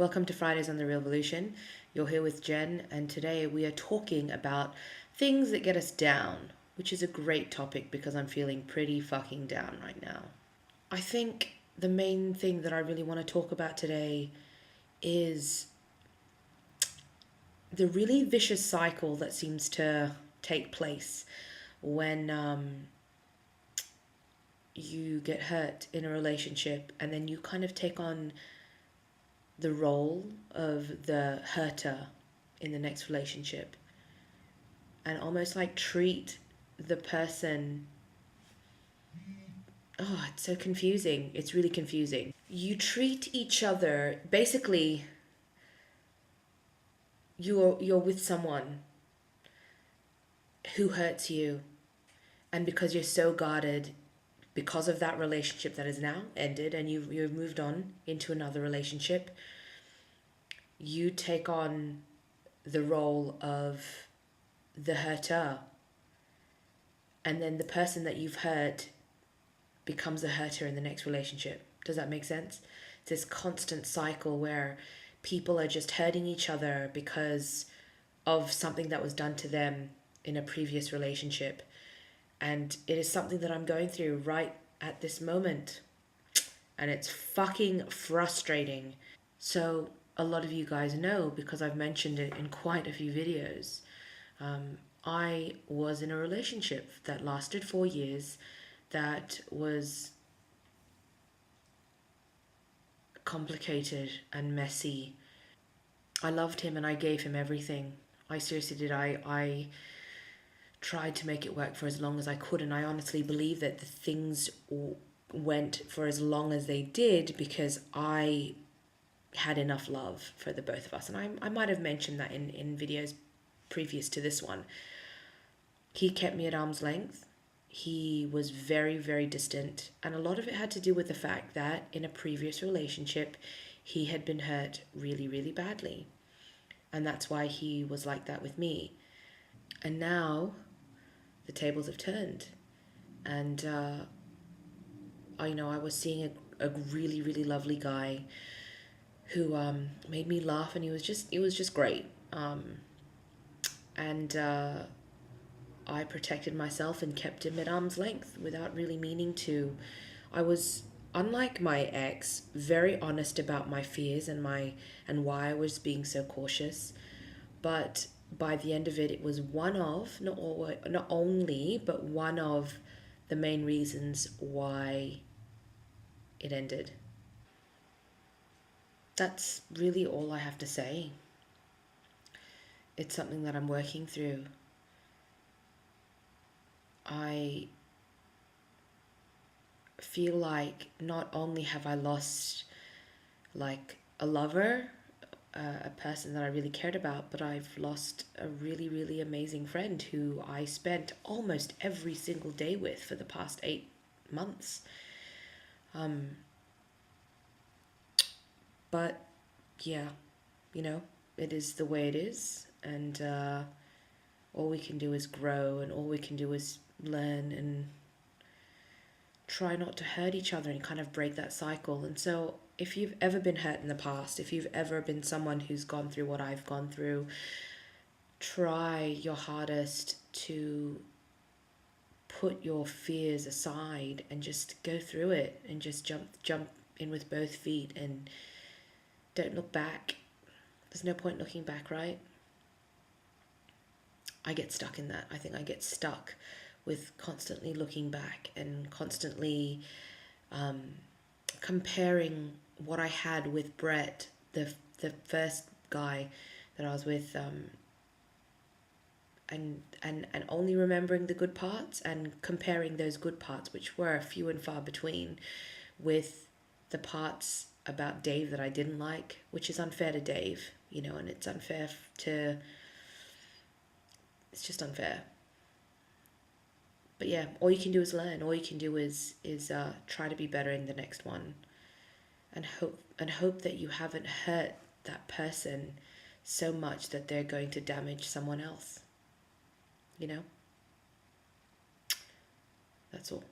Welcome to Fridays on the Revolution. You're here with Jen, and today we are talking about things that get us down, which is a great topic because I'm feeling pretty fucking down right now. I think the main thing that I really want to talk about today is the really vicious cycle that seems to take place when you get hurt in a relationship and then you kind of take on the role of the hurter in the next relationship and almost like treat the person. Oh, it's so confusing. It's really confusing. You treat each other basically. You're with someone who hurts you, and because you're so guarded because of that relationship that has now ended and you've moved on into another relationship, you take on the role of the hurter, and then the person that you've hurt becomes a hurter in the next relationship. Does that make sense? It's this constant cycle where people are just hurting each other because of something that was done to them in a previous relationship. And it is something that I'm going through right at this moment. And it's fucking frustrating. So a lot of you guys know, because I've mentioned it in quite a few videos, I was in a relationship that lasted 4 years that was complicated and messy. I loved him and I gave him everything. I seriously did. I tried to make it work for as long as I could, and I honestly believe that the things went for as long as they did because I had enough love for the both of us. And I might have mentioned that in videos previous to this one. He kept me at arm's length. He was very, very distant. And a lot of it had to do with the fact that in a previous relationship, he had been hurt really, really badly. And that's why he was like that with me. And now the tables have turned. And, I was seeing a really, really lovely guy who made me laugh, and he was just great. And I protected myself and kept him at arm's length without really meaning to. I was, unlike my ex, very honest about my fears and why I was being so cautious. But by the end of it, it was one of, not only, but one of the main reasons why it ended. That's really all I have to say. It's something that I'm working through. I feel like not only have I lost like a lover, a person that I really cared about, but I've lost a really, really amazing friend who I spent almost every single day with for the past 8 months. But yeah, it is the way it is, and all we can do is grow, and all we can do is learn and try not to hurt each other and kind of break that cycle. And so if you've ever been hurt in the past, if you've ever been someone who's gone through what I've gone through, try your hardest to put your fears aside and just go through it and just jump in with both feet and don't look back. There's no point looking back, right? I get stuck in that. I think I get stuck with constantly looking back and constantly comparing what I had with Brett, the first guy that I was with, and only remembering the good parts and comparing those good parts, which were few and far between, with the parts about Dave that I didn't like, which is unfair to Dave, and it's unfair it's just unfair. But yeah, all you can do is learn. All you can do is try to be better in the next one, and hope that you haven't hurt that person so much that they're going to damage someone else. That's all.